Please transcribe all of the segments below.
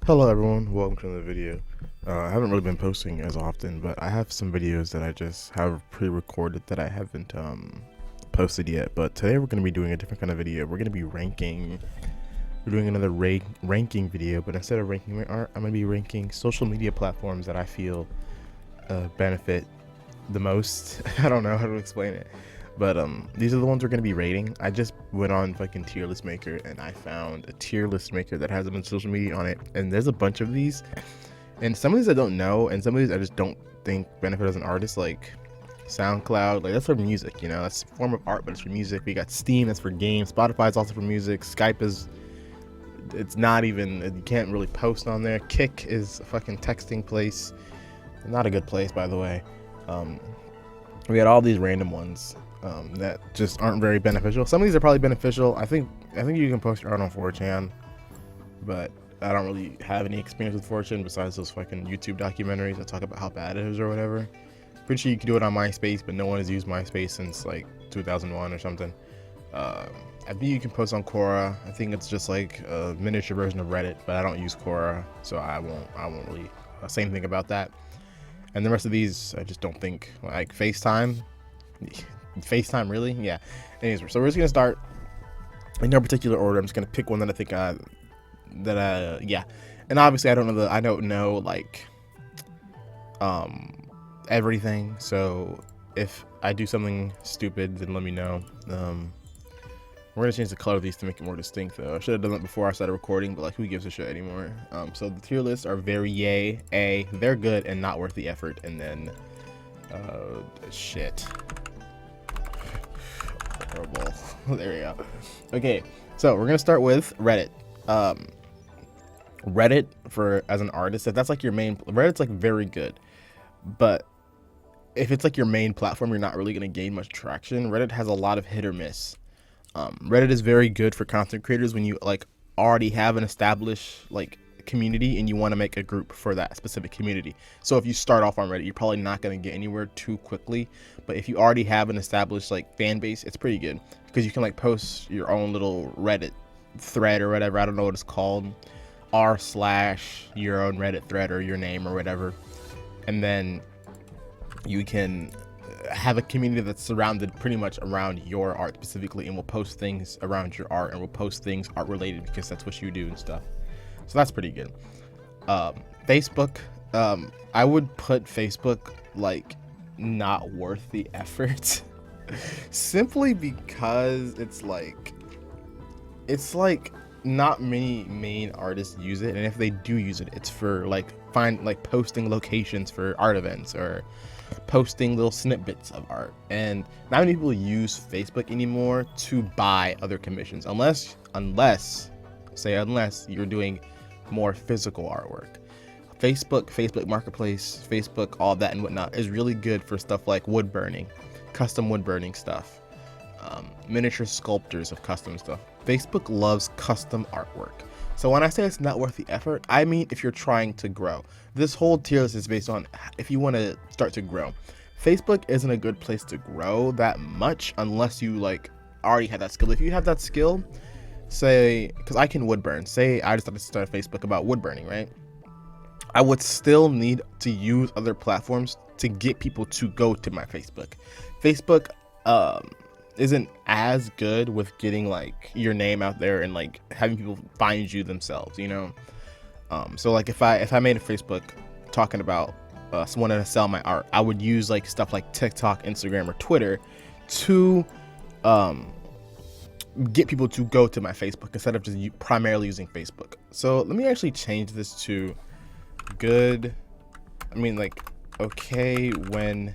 Hello everyone, welcome to the video. I haven't really been posting as often, but I have some videos that I just have pre-recorded that I haven't posted yet. But today we're going to be doing a different kind of video. We're going to be ranking. We're doing another ranking video, but instead of ranking my art, I'm going to be ranking social media platforms that I feel benefit the most. I don't know how to explain it. But these are the ones we're going to be rating. I just went on fucking tier list maker and I found a tier list maker that has a bunch of social media on it, and there's a bunch of these, and some of these I don't know, and some of these I just don't think benefit as an artist. Like SoundCloud, like that's for music, you know, that's a form of art, but it's for music. We got Steam, that's for games. Spotify is also for music. Skype is, it's not even, you can't really post on there. Kick is a fucking texting place, not a good place, by the way. We had all these random ones that just aren't very beneficial. Some of these are probably beneficial. I think you can post your art on 4chan, but I don't really have any experience with 4chan besides those fucking YouTube documentaries that talk about how bad it is or whatever. Pretty sure you can do it on MySpace, but no one has used MySpace since like 2001 or something. I think you can post on Quora. I think it's just like a miniature version of Reddit, but I don't use Quora, so I won't really say anything about that. And the rest of these, I just don't think, like FaceTime. FaceTime, really? Yeah. Anyways, so we're just gonna start in no particular order. I'm just gonna pick one that I think yeah. And obviously, I don't know like everything. So if I do something stupid, then let me know. We're gonna change the color of these to make it more distinct, though. I should have done that before I started recording, but like, who gives a shit anymore? So the tier lists are very yay, A, they're good and not worth the effort, and then shit. Horrible. There we go. Okay, so we're gonna start with Reddit. Reddit for as an artist, if that's like your main, Reddit's like very good, but if it's like your main platform, you're not really gonna gain much traction. Reddit has a lot of hit or miss. Reddit is very good for content creators when you like already have an established like community and you want to make a group for that specific community. So if you start off on Reddit, you're probably not going to get anywhere too quickly. But if you already have an established like fan base, it's pretty good because you can like post your own little Reddit thread or whatever. I don't know what it's called, r/ your own Reddit thread or your name or whatever, and then you can have a community that's surrounded pretty much around your art specifically, and will post things around your art and will post things art related because that's what you do and stuff. So that's pretty good. Facebook, I would put Facebook like not worth the effort simply because it's like not many main artists use it, and if they do use it, it's for like posting locations for art events or posting little snippets of art. And not many people use Facebook anymore to buy other commissions, unless you're doing more physical artwork. Facebook Marketplace, Facebook, all that and whatnot is really good for stuff like wood burning, custom wood burning stuff, miniature sculptures of custom stuff. Facebook loves custom artwork. So when I say it's not worth the effort, I mean if you're trying to grow. This whole tier list is based on if you want to start to grow. Facebook isn't a good place to grow that much unless you like already have that skill. If you have that skill, say, because I can wood burn, say I decided to start Facebook about wood burning, right? I would still need to use other platforms to get people to go to my Facebook. Facebook isn't as good with getting like your name out there and like having people find you themselves, you know. So like if I made a Facebook talking about someone to sell my art, I would use like stuff like TikTok, Instagram, or Twitter to get people to go to my Facebook instead of just primarily using Facebook. So let me actually change this to okay when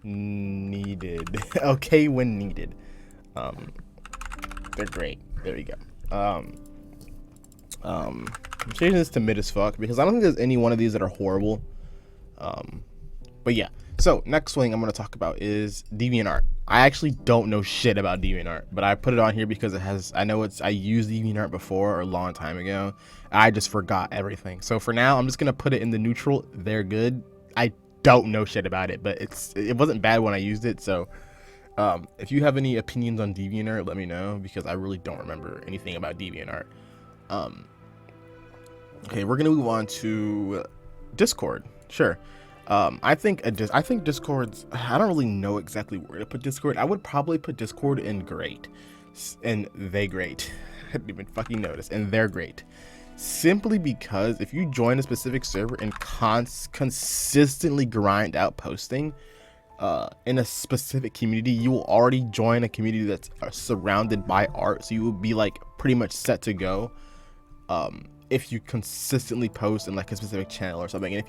needed. Okay when needed. They're great. There you go. I'm changing this to mid as fuck because I don't think there's any one of these that are horrible. But yeah. So next thing I'm going to talk about is DeviantArt. I actually don't know shit about DeviantArt, but I put it on here because I used DeviantArt before a long time ago. I just forgot everything. So for now, I'm just going to put it in the neutral. They're good. I don't know shit about it, but it wasn't bad when I used it. So if you have any opinions on DeviantArt, let me know because I really don't remember anything about DeviantArt. Okay, we're gonna move on to Discord. Sure. I think Discord's. I don't really know exactly where to put Discord. I would probably put Discord in great, and they great. I didn't even fucking notice, and they're great. Simply because if you join a specific server and consistently grind out posting in a specific community, you will already join a community that's surrounded by art, so you will be like pretty much set to go. If you consistently post in like a specific channel or something, and if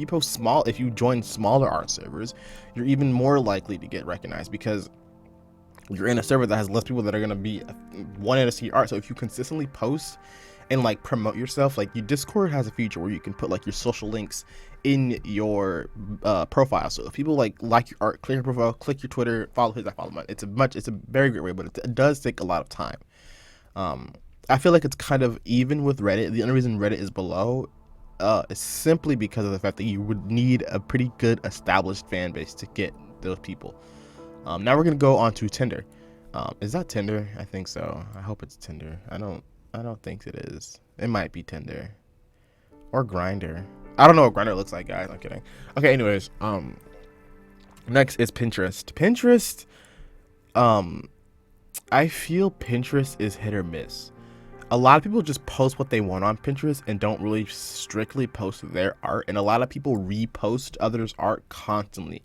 you join smaller art servers, you're even more likely to get recognized because you're in a server that has less people that are gonna be wanting to see art. So if you consistently post and like promote yourself, like your Discord has a feature where you can put like your social links in your profile. So if people like your art, click your profile, click your Twitter, follow his, I follow mine. It's a very great way, but it does take a lot of time. I feel like it's kind of even with Reddit. The only reason Reddit is below is simply because of the fact that you would need a pretty good established fan base to get those people. Now we're gonna go on to Tinder. Is that Tinder? I think so. I hope it's Tinder. I don't think it is. It might be Tinder or Grindr. I don't know what Grindr looks like, guys. I'm kidding. Okay, anyways, next is Pinterest. Pinterest, I feel Pinterest is hit or miss. A lot of people just post what they want on Pinterest and don't really strictly post their art, and a lot of people repost others' art constantly.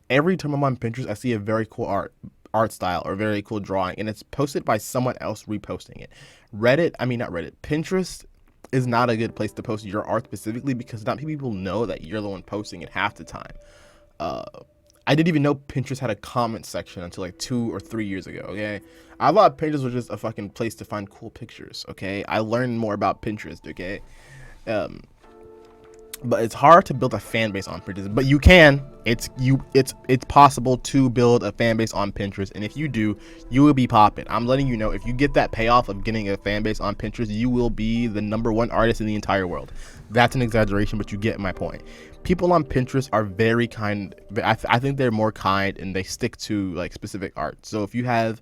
Every time I'm on Pinterest, I see a very cool art style or very cool drawing, and it's posted by someone else reposting it. Pinterest is not a good place to post your art specifically because not many people know that you're the one posting it half the time. I didn't even know Pinterest had a comment section until like 2 or 3 years ago, okay? I thought Pinterest was just a fucking place to find cool pictures, okay? I learned more about Pinterest, okay? But it's hard to build a fan base on Pinterest, but you can. It's possible to build a fan base on Pinterest, and if you do, you will be popping. I'm letting you know, if you get that payoff of getting a fan base on Pinterest, you will be the #1 artist in the entire world. That's an exaggeration, but you get my point. People on Pinterest are very kind. I think they're more kind, and they stick to like specific art. So if you have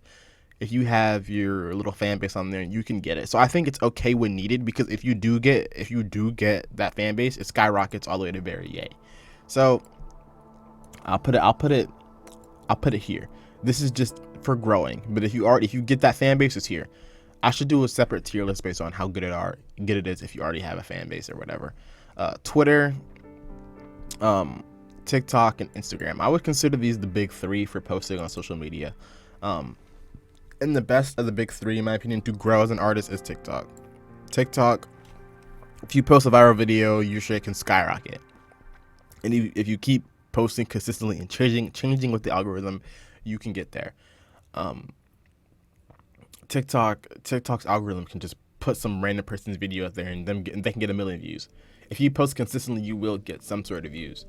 your little fan base on there, you can get it. So I think it's okay when needed, because if you do get that fan base, it skyrockets all the way to very yay. So I'll put it here. This is just for growing. But if you get that fan base, it's here. I should do a separate tier list based on how good it is if you already have a fan base or whatever. Twitter, TikTok, and Instagram. I would consider these the big 3 for posting on social media. And the best of the big 3, in my opinion, to grow as an artist is TikTok. TikTok, if you post a viral video, your shit can skyrocket. And if you keep posting consistently and changing with the algorithm, you can get there. TikTok's algorithm can just put some random person's video out there, and they can get 1 million views. If you post consistently, you will get some sort of views.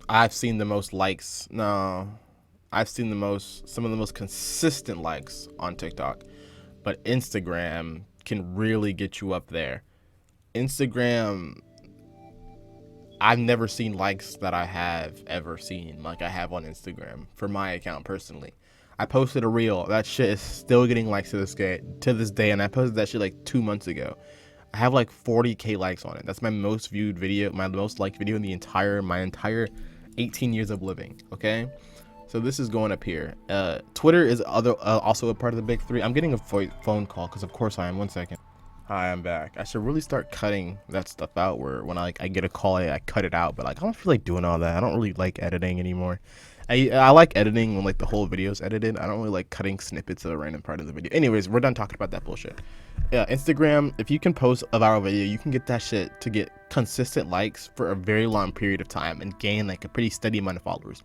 I've seen the most likes. No, I've seen some of the most consistent likes on TikTok, but Instagram can really get you up there. Instagram, I've never seen likes that I have ever seen like I have on Instagram for my account personally. I posted a reel. That shit is still getting likes to this day, and I posted that shit like 2 months ago. I have like 40K likes on it. That's my most viewed video, my most liked video in my entire 18 years of living. Okay, so this is going up here. Twitter is also a part of the big 3. I'm getting a phone call because of course I am. 1 second. Hi, I'm back. I should really start cutting that stuff out where when I get a call, I cut it out. But like I don't feel like doing all that. I don't really like editing anymore. I like editing when like the whole video's edited. I don't really like cutting snippets of a random part of the video. Anyways, we're done talking about that bullshit. Yeah, Instagram, if you can post a viral video, you can get that shit to get consistent likes for a very long period of time and gain like a pretty steady amount of followers.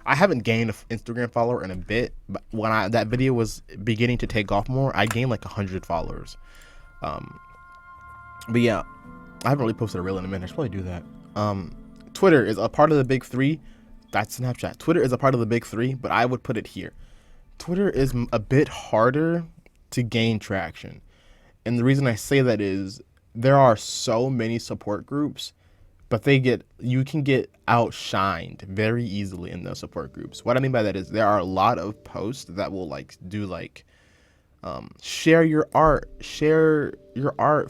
I haven't gained an Instagram follower in a bit, but when that video was beginning to take off more, I gained like 100 followers. But yeah, I haven't really posted a reel in a minute. I should probably do that. Twitter is a part of the big 3. That's Snapchat. Twitter is a part of the big 3, but I would put it here. Twitter is a bit harder to gain traction. And the reason I say that is there are so many support groups, but you can get outshined very easily in those support groups. What I mean by that is there are a lot of posts that will like do like Share your art,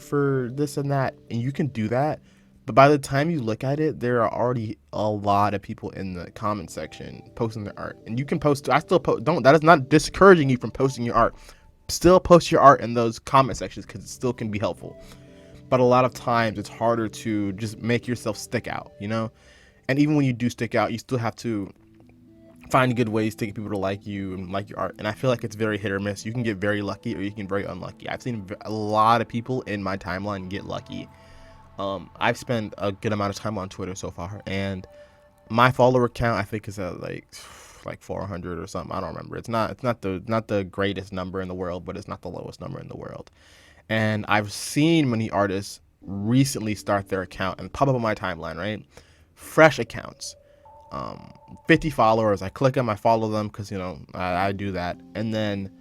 for this and that, and you can do that. But by the time you look at it, there are already a lot of people in the comment section posting their art, and you can post. I still post. Don't. That is not discouraging you from posting your art. Still post your art in those comment sections because it still can be helpful. But a lot of times it's harder to just make yourself stick out, you know. And even when you do stick out, you still have to find good ways to get people to like you and like your art. And I feel like it's very hit or miss. You can get very lucky or you can get very unlucky. I've seen a lot of people in my timeline get lucky. I've spent a good amount of time on Twitter so far, and my follower count I think is at like 400 or something. I don't remember. It's not the greatest number in the world, but it's not the lowest number in the world. And I've seen many artists recently start their account and pop up on my timeline, right? Fresh accounts, 50 followers. I click them, I follow them because, you know, I do that, and then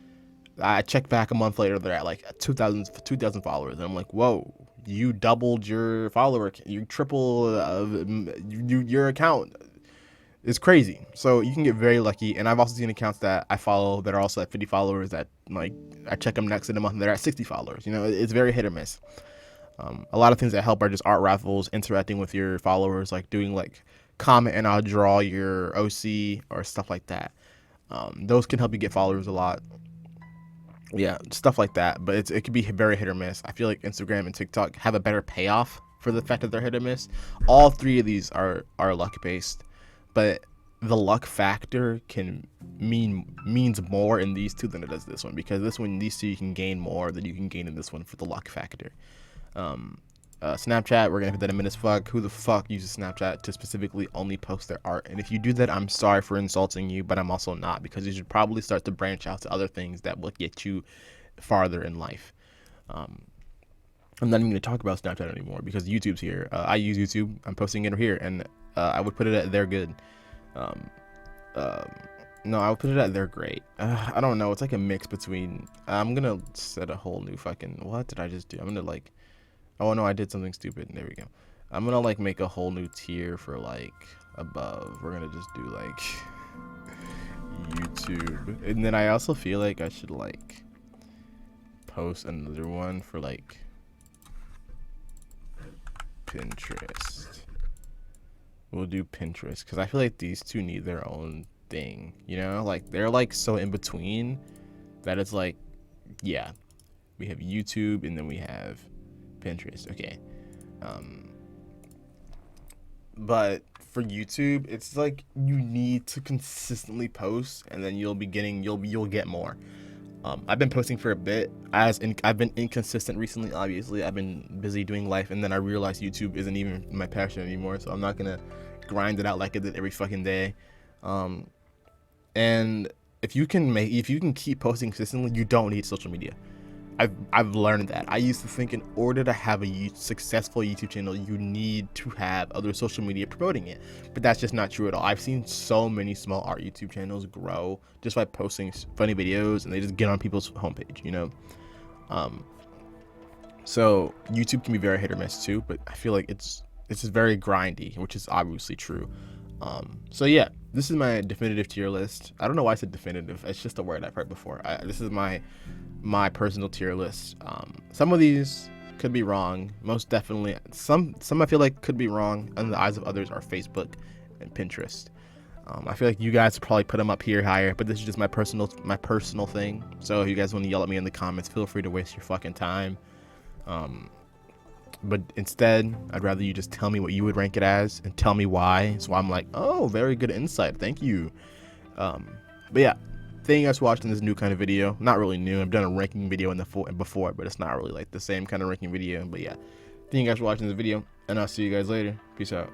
I check back a month later, they're at like 2,000 followers, and I'm like, whoa, you doubled your follower, you triple your account. It's crazy. So you can get very lucky. And I've also seen accounts that I follow that are also at 50 followers that, like, I check them next in a month and they're at 60 followers. You know, it's very hit or miss. A lot of things that help are just art raffles, interacting with your followers, like doing like comment and I'll draw your OC or stuff like that. Those can help you get followers a lot. Yeah, stuff like that. But it can be very hit or miss. I feel like Instagram and TikTok have a better payoff for the fact that they're hit or miss. All three of these are luck based, but the luck factor means more in these two than it does this one, because these two you can gain more than you can gain in this one for the luck factor. Snapchat, we're gonna put that in minutes. Fuck, who the fuck uses Snapchat to specifically only post their art? And if you do that, I'm sorry for insulting you, but I'm also not, because you should probably start to branch out to other things that will get you farther in life. I'm not even gonna talk about Snapchat anymore because YouTube's here. I use YouTube. I'm posting it here, and I would put it at they're good. No, I would put it at they're great. I don't know. It's like a mix between. I'm gonna set a whole new fucking. What did I just do? I'm gonna like. Oh no, I did something stupid. There we go. I'm gonna like make a whole new tier for like above. We're gonna just do like YouTube, and then I also feel like I should like post another one for like Pinterest. We'll do Pinterest because I feel like these two need their own thing, you know, like they're like so in between that it's like, yeah, we have YouTube and then we have Pinterest. Okay. But for YouTube, it's like you need to consistently post, and then you'll get more. I've been posting for a bit, I've been inconsistent recently. Obviously, I've been busy doing life, and then I realized YouTube isn't even my passion anymore. So I'm not gonna grind it out like I did every fucking day. And if you can keep posting consistently, you don't need social media. I've learned that. I used to think in order to have a successful YouTube channel, you need to have other social media promoting it, but that's just not true at all. I've seen so many small art YouTube channels grow just by posting funny videos, and they just get on people's homepage, you know. So YouTube can be very hit or miss too, but I feel like it's just very grindy, which is obviously true. So yeah, this is my definitive tier list. I don't know why I said definitive. It's just a word I've heard before. This is my personal tier list. Some of these could be wrong. Most definitely. Some I feel like could be wrong in the eyes of others are Facebook and Pinterest. I feel like you guys probably put them up here higher, but this is just my personal thing. So if you guys want to yell at me in the comments, feel free to waste your fucking time. But instead, I'd rather you just tell me what you would rank it as and tell me why. So I'm like, oh, very good insight. Thank you. But yeah, thank you guys for watching this new kind of video. Not really new. I've done a ranking video before, but it's not really like the same kind of ranking video. But yeah, thank you guys for watching this video, and I'll see you guys later. Peace out.